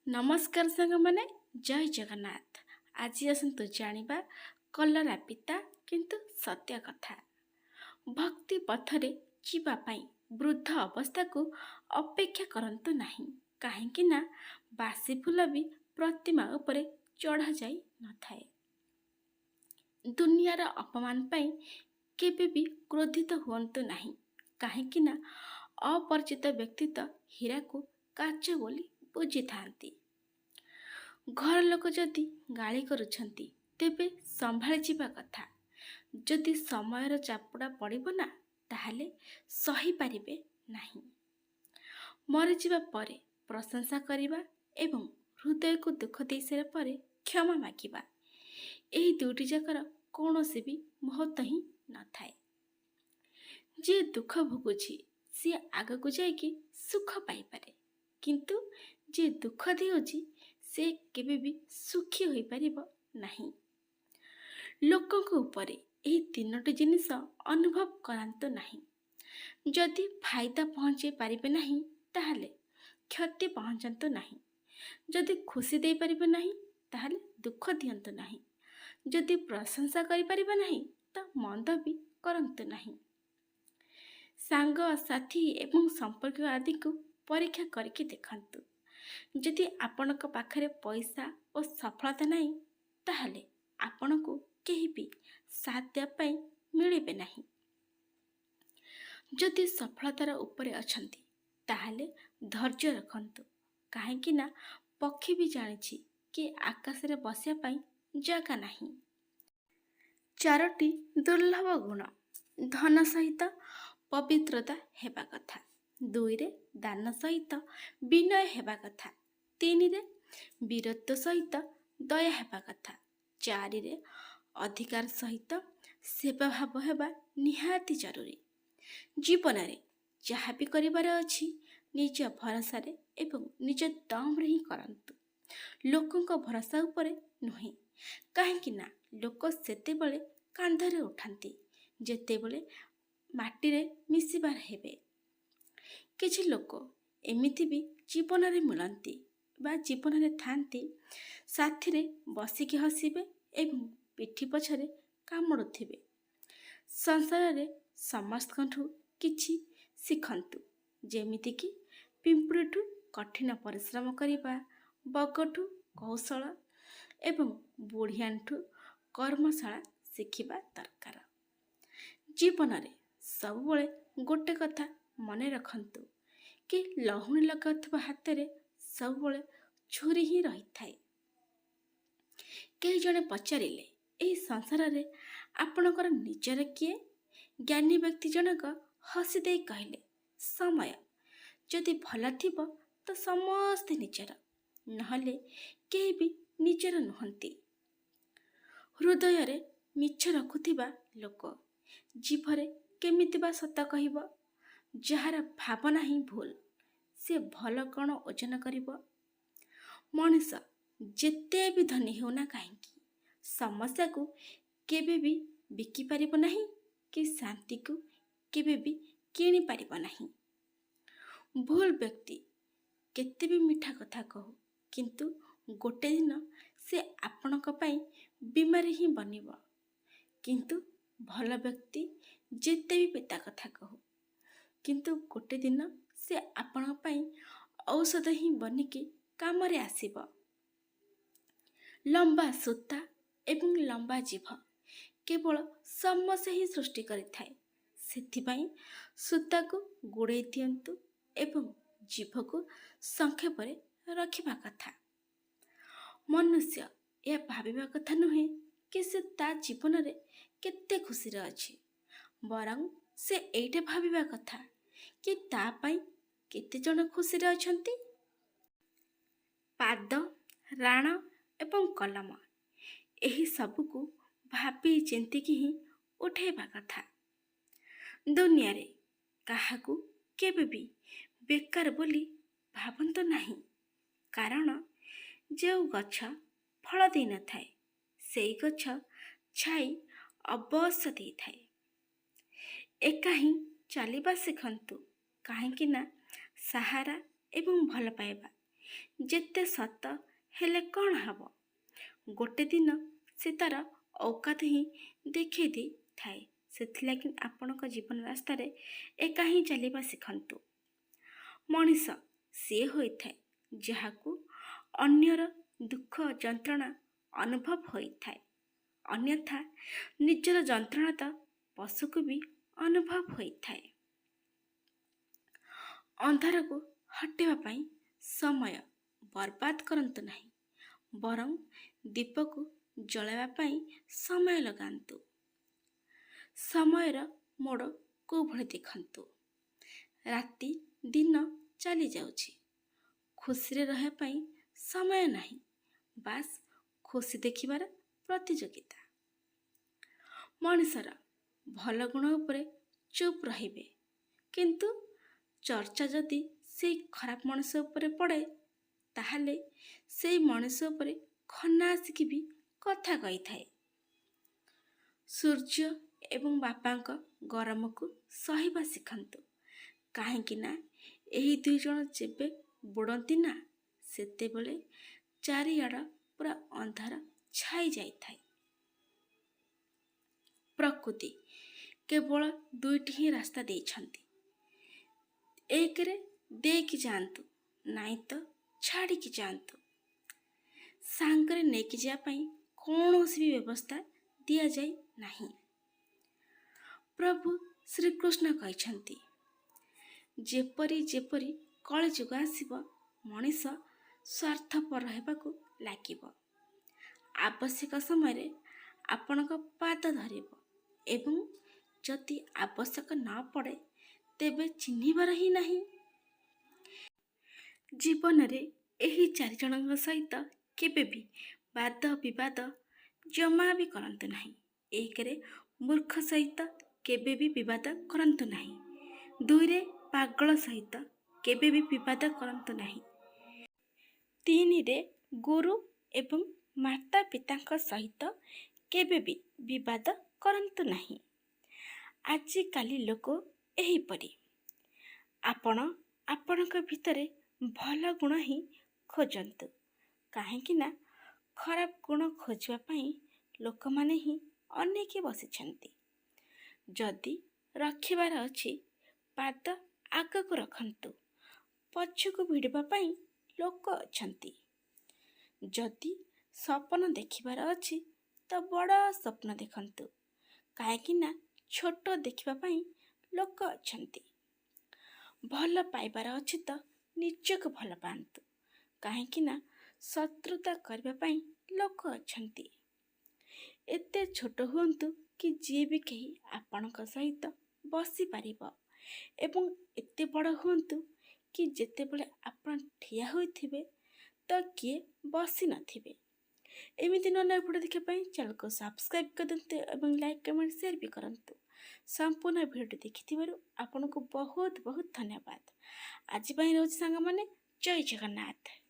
ନମସ୍କାର ସାଙ୍ଗମାନେ, ଜୟ ଜଗନ୍ନାଥ। ଆଜି ଆସନ୍ତୁ ଜାଣିବା କଲରା ପିତା କିନ୍ତୁ ସତ୍ୟ କଥା। ଭକ୍ତି ପଥରେ ଯିବା ପାଇଁ ବୃଦ୍ଧ ଅବସ୍ଥାକୁ ଅପେକ୍ଷା କରନ୍ତୁ ନାହିଁ, କାହିଁକି ନା ବାସି ଫୁଲ ବି ପ୍ରତିମା ଉପରେ ଚଢ଼ାଯାଇ ନଥାଏ। ଦୁନିଆର ଅପମାନ ପାଇଁ କେବେ ବି କ୍ରୋଧିତ ହୁଅନ୍ତୁ ନାହିଁ, କାହିଁକି ନା ଅପରିଚିତ ବ୍ୟକ୍ତି ତ ହୀରାକୁ କାଚ ବୋଲି ବୁଝିଥାନ୍ତି। ଘର ଲୋକ ଯଦି ଗାଳି କରୁଛନ୍ତି ତେବେ ସମ୍ଭାଳି ଯିବା କଥା। ଯଦି ସମୟର ଚାପୁଡ଼ା ପଡ଼ିବ ନା, ତାହେଲେ ସହିପାରିବେ ନାହିଁ। ମରିଯିବା ପରେ ପ୍ରଶଂସା କରିବା ଏବଂ ହୃଦୟକୁ ଦୁଃଖ ଦେଇ ସାରିବା ପରେ କ୍ଷମା ମାଗିବା, ଏହି ଦୁଇଟି ଯାକର କୌଣସି ବି ମହତ୍ତ୍ୱ ହିଁ ନଥାଏ। ଯିଏ ଦୁଃଖ ଭୋଗୁଛି ସିଏ ଆଗକୁ ଯାଇକି ସୁଖ ପାଇପାରେ, କିନ୍ତୁ ଯିଏ ଦୁଃଖ ଦେଉଛି ସେ କେବେ ବି ସୁଖୀ ହୋଇପାରିବ ନାହିଁ। ଲୋକଙ୍କ ଉପରେ ଏହି ତିନୋଟି ଜିନିଷ ଅନୁଭବ କରାନ୍ତୁ ନାହିଁ। ଯଦି ଫାଇଦା ପହଞ୍ଚାଇ ପାରିବେ ନାହିଁ, ତାହେଲେ କ୍ଷତି ପହଞ୍ଚାନ୍ତୁ ନାହିଁ। ଯଦି ଖୁସି ଦେଇପାରିବେ ନାହିଁ, ତାହେଲେ ଦୁଃଖ ଦିଅନ୍ତୁ ନାହିଁ। ଯଦି ପ୍ରଶଂସା କରିପାରିବେ ନାହିଁ, ତ ମନ୍ଦ ବି କରନ୍ତୁ ନାହିଁ। ସାଙ୍ଗ, ସାଥୀ ଏବଂ ସମ୍ପର୍କୀୟ ଆଦିକୁ ପରୀକ୍ଷା କରିକି ଦେଖନ୍ତୁ। ଯଦି ଆପଣଙ୍କ ପାଖରେ ପଇସା ଓ ସଫଳତା ନାହିଁ, ତାହେଲେ ଆପଣଙ୍କୁ କେହି ବି ସାଥ ଦେବା ପାଇଁ ମିଳିବେ ନାହିଁ। ଯଦି ସଫଳତାର ଉପରେ ଅଛନ୍ତି, ତାହେଲେ ଧୈର୍ଯ୍ୟ ରଖନ୍ତୁ, କାହିଁକି ନା ପକ୍ଷୀ ବି ଜାଣିଛି କି ଆକାଶରେ ବସିବା ପାଇଁ ଜାଗା ନାହିଁ। 4ଟି ଦୁର୍ଲଭ ଗୁଣ। ଧନ ସହିତ ପବିତ୍ରତା ହେବା କଥା। 2ରେ ଦାନ ସହିତ ବିନୟ ହେବା କଥା। 3ରେ ବୀରତ୍ୱ ସହିତ ଦୟା ହେବା କଥା। 4ରେ ଅଧିକାର ସହିତ ସେବା ଭାବ ହେବା ନିହାତି ଜରୁରୀ। ଜୀବନରେ ଯାହା ବି କରିବାର ଅଛି ନିଜ ଭରସାରେ ଏବଂ ନିଜ ଦମରେ ହିଁ କରନ୍ତୁ, ଲୋକଙ୍କ ଭରସା ଉପରେ ନୁହେଁ। କାହିଁକି ନା ଲୋକ ସେତେବେଳେ କାନ୍ଧରେ ଉଠାନ୍ତି ଯେତେବେଳେ ମାଟିରେ ମିଶିବାର ହେବେ। କିଛି ଲୋକ ଏମିତି ବି ଜୀବନରେ ମିଳନ୍ତି ବା ଜୀବନରେ ଥାନ୍ତି, ସାଥିରେ ବସିକି ହସିବେ ଏବଂ ପିଠି ପଛରେ କାମୁଡ଼ୁଥିବେ। ସଂସାରରେ ସମସ୍ତଙ୍କଠୁ କିଛି ଶିଖନ୍ତୁ, ଯେମିତିକି ପିମ୍ପୁଡ଼ିଠୁ କଠିନ ପରିଶ୍ରମ କରିବା, ବଗଠୁ କୌଶଳ ଏବଂ ବୁଢ଼ିଆଣଠୁ କର୍ମଶାଳା ଶିଖିବା ଦରକାର। ଜୀବନରେ ସବୁବେଳେ ଗୋଟେ କଥା ମନେ ରଖନ୍ତୁ କି ଲହୁଣୀ ଲଗାଉଥିବା ହାତରେ ସବୁବେଳେ ଛୁରୀ ହିଁ ରହିଥାଏ। କେହି ଜଣେ ପଚାରିଲେ, ଏହି ସଂସାରରେ ଆପଣଙ୍କର ନିଜର କିଏ? ଜ୍ଞାନୀ ବ୍ୟକ୍ତି ଜଣକ ହସି ଦେଇ କହିଲେ, ସମୟ। ଯଦି ଭଲ ଥିବ ତ ସମସ୍ତେ ନିଜର, ନହେଲେ କେହି ବି ନିଜର ନୁହନ୍ତି। ହୃଦୟରେ ମିଛ ରଖୁଥିବା ଲୋକ ଜିଭରେ କେମିତି ବା ସତ କହିବ? ଯାହାର ଭାବନା ହିଁ ଭୁଲ, ସେ ଭଲ କ'ଣ ଓଜନ କରିବ? ମଣିଷ ଯେତେ ବି ଧନୀ ହେଉନା କାହିଁକି, ସମସ୍ୟାକୁ କେବେ ବି ବିକିପାରିବ ନାହିଁ କି ଶାନ୍ତିକୁ କେବେ ବି କିଣିପାରିବ ନାହିଁ। ଭୁଲ ବ୍ୟକ୍ତି କେତେ ବି ମିଠା କଥା କହୁ, କିନ୍ତୁ ଗୋଟେ ଦିନ ସେ ଆପଣଙ୍କ ପାଇଁ ବିମାରୀ ହିଁ ବନିବ। କିନ୍ତୁ ଭଲ ବ୍ୟକ୍ତି ଯେତେ ବି ପିତା କଥା କହୁ, କିନ୍ତୁ ଗୋଟେ ଦିନ ସେ ଆପଣଙ୍କ ପାଇଁ ଔଷଧ ହିଁ ବନିକି କାମରେ ଆସିବ। ଲମ୍ବା ସୂତା ଏବଂ ଲମ୍ବା ଜିଭ କେବଳ ସମସ୍ୟା ହିଁ ସୃଷ୍ଟି କରିଥାଏ। ସେଥିପାଇଁ ସୂତାକୁ ଗୁଡ଼େଇ ଦିଅନ୍ତୁ ଏବଂ ଜିଭକୁ ସଂକ୍ଷେପରେ ରଖିବା କଥା। ମନୁଷ୍ୟ ଏହା ଭାବିବା କଥା ନୁହେଁ କି ସେ ତା ଜୀବନରେ କେତେ ଖୁସିରେ ଅଛି, ବରଂ ସେ ଏଇଟା ଭାବିବା କଥା କି ତା ପାଇଁ କେତେ ଜଣ ଖୁସିରେ ଅଛନ୍ତି। ପାଦ, ରାଣ ଏବଂ କଲମ, ଏହି ସବୁକୁ ଭାବି ଚିନ୍ତିକି ହିଁ ଉଠେଇବା କଥା। ଦୁନିଆରେ କାହାକୁ କେବେ ବି ବେକାର ବୋଲି ଭାବନ୍ତୁ ନାହିଁ, କାରଣ ଯେଉଁ ଗଛ ଫଳ ଦେଇନଥାଏ, ସେଇ ଗଛ ଛାଇ ଅବଶ୍ୟ ଦେଇଥାଏ। ଏକା ହିଁ ଚାଲିବା ଶିଖନ୍ତୁ, କାହିଁକି ନା ସାହାରା ଏବଂ ଭଲ ପାଇବା ଯେତେ ସତ ହେଲେ କ'ଣ ହେବ? ଗୋଟେ ଦିନ ସେ ତା'ର ଔକାତ ହିଁ ଦେଖେଇ ଦେଇଥାଏ। ସେଥିଲାଗି ଆପଣଙ୍କ ଜୀବନ ରାସ୍ତାରେ ଏକା ହିଁ ଚାଲିବା ଶିଖନ୍ତୁ। ମଣିଷ ସିଏ ହୋଇଥାଏ ଯାହାକୁ ଅନ୍ୟର ଦୁଃଖ ଯନ୍ତ୍ରଣା ଅନୁଭବ ହୋଇଥାଏ, ଅନ୍ୟଥା ନିଜର ଯନ୍ତ୍ରଣା ତ ପଶୁକୁ ବି ଅନୁଭବ ହୋଇଥାଏ। ଅନ୍ଧାରକୁ ହଟିବା ପାଇଁ ସମୟ ବର୍ବାଦ କରନ୍ତୁ ନାହିଁ, ବରଂ ଦୀପକୁ ଜଳାଇବା ପାଇଁ ସମୟ ଲଗାନ୍ତୁ। ସମୟର ମୋଡ଼ କୋଉଭଳି ଦେଖନ୍ତୁ। ରାତି ଦିନ ଚାଲି ଯାଉଛି, ଖୁସିରେ ରହିବା ପାଇଁ ସମୟ ନାହିଁ, ବାସ୍ ଖୁସି ଦେଖିବାର ପ୍ରତିଯୋଗିତା। ମଣିଷର ଭଲ ଗୁଣ ଉପରେ ଚୁପ୍ ରହିବେ, କିନ୍ତୁ ଚର୍ଚ୍ଚା ଯଦି ସେଇ ଖରାପ ମଣିଷ ଉପରେ ପଡ଼େ, ତାହେଲେ ସେଇ ମଣିଷ ଉପରେ ଖନା ଆସିକି ବି କଥା କହିଥାଏ। ସୂର୍ଯ୍ୟ ଏବଂ ବାପାଙ୍କ ଗରମକୁ ସହିବା ଶିଖନ୍ତୁ, କାହିଁକି ନା ଏହି ଦୁଇ ଜଣ ଯେବେ ବୁଡ଼ନ୍ତି ନା, ସେତେବେଳେ ଚାରିଆଡ଼ ପୁରା ଅନ୍ଧାର ଛାଇ ଯାଇଥାଏ। ପ୍ରକୃତି କେବଳ ଦୁଇଟି ହିଁ ରାସ୍ତା ଦେଇଛନ୍ତି, ଏକରେ ଦେଇକି ଯାଆନ୍ତୁ, ନାଇଁ ତ ଛାଡ଼ିକି ଯାଆନ୍ତୁ। ସାଙ୍ଗରେ ନେଇକି ଯିବା ପାଇଁ କୌଣସି ବି ବ୍ୟବସ୍ଥା ଦିଆଯାଇ ନାହିଁ। ପ୍ରଭୁ ଶ୍ରୀକୃଷ୍ଣ କହିଛନ୍ତି, ଯେପରି ଯେପରି କଳିଯୁଗ ଆସିବ, ମଣିଷ ସ୍ୱାର୍ଥପର ହେବାକୁ ଲାଗିବ। ଆବଶ୍ୟକ ସମୟରେ ଆପଣଙ୍କ ପାଦ ଧରିବ ଏବଂ ଯଦି ଆବଶ୍ୟକ ନ ପଡ଼େ ତେବେ ଚିହ୍ନିବାର ହିଁ ନାହିଁ। ଜୀବନରେ ଏହି ଚାରିଜଣଙ୍କ ସହିତ କେବେ ବି ବାଦ ବିବାଦ ଜମା ବି କରନ୍ତୁ ନାହିଁ। ଏକରେ ମୂର୍ଖ ସହିତ କେବେ ବି ବିବାଦ କରନ୍ତୁ ନାହିଁ। ଦୁଇରେ ପାଗଳ ସହିତ କେବେ ବି ବିବାଦ କରନ୍ତୁ ନାହିଁ। ତିନିରେ ଗୁରୁ ଏବଂ ମାତା ପିତାଙ୍କ ସହିତ କେବେ ବି ବିବାଦ କରନ୍ତୁ ନାହିଁ। ଆଜିକାଲି ଲୋକ ଏହିପରି। ଆପଣ ଆପଣଙ୍କ ଭିତରେ ଭଲ ଗୁଣ ହିଁ ଖୋଜନ୍ତୁ, କାହିଁକି ନା ଖରାପ ଗୁଣ ଖୋଜିବା ପାଇଁ ଲୋକମାନେ ହିଁ ଅନେକ ବସିଛନ୍ତି। ଯଦି ରଖିବାର ଅଛି, ପାଦ ଆଗକୁ ରଖନ୍ତୁ, ପଛକୁ ଭିଡ଼ିବା ପାଇଁ ଲୋକ ଅଛନ୍ତି। ଯଦି ସ୍ୱପ୍ନ ଦେଖିବାର ଅଛି ତ ବଡ଼ ସ୍ୱପ୍ନ ଦେଖନ୍ତୁ, କାହିଁକି ନା ଛୋଟ ଦେଖିବା ପାଇଁ ଲୋକ ଅଛନ୍ତି। ଭଲ ପାଇବାର ଅଛି ତ ନିଜକୁ ଭଲ ପାଆନ୍ତୁ, କାହିଁକି ନା ଶତ୍ରୁତା କରିବା ପାଇଁ ଲୋକ ଅଛନ୍ତି। ଏତେ ଛୋଟ ହୁଅନ୍ତୁ କି ଯିଏ ବି କେହି ଆପଣଙ୍କ ସହିତ ବସିପାରିବ ଏବଂ ଏତେ ବଡ଼ ହୁଅନ୍ତୁ କି ଯେତେବେଳେ ଆପଣ ଠିଆ ହୋଇଥିବେ ତ କିଏ ବସି ନଥିବେ। ଏମିତି ନୂଆ ନୂଆ ଭିଡ଼ିଓ ଦେଖିବା ପାଇଁ ଚ୍ୟାନେଲକୁ ସବସ୍କ୍ରାଇବ୍ କରିଦିଅନ୍ତୁ ଏବଂ ଲାଇକ୍ କମେଣ୍ଟ ସେୟାର ବି କରନ୍ତୁ। ସମ୍ପୂର୍ଣ୍ଣ ଭିଡ଼ିଓଟି ଦେଖିଥିବାରୁ ଆପଣଙ୍କୁ ବହୁତ ବହୁତ ଧନ୍ୟବାଦ। ଆଜି ପାଇଁ ରହୁଛି ସାଙ୍ଗମାନେ, ଜୟ ଜଗନ୍ନାଥ।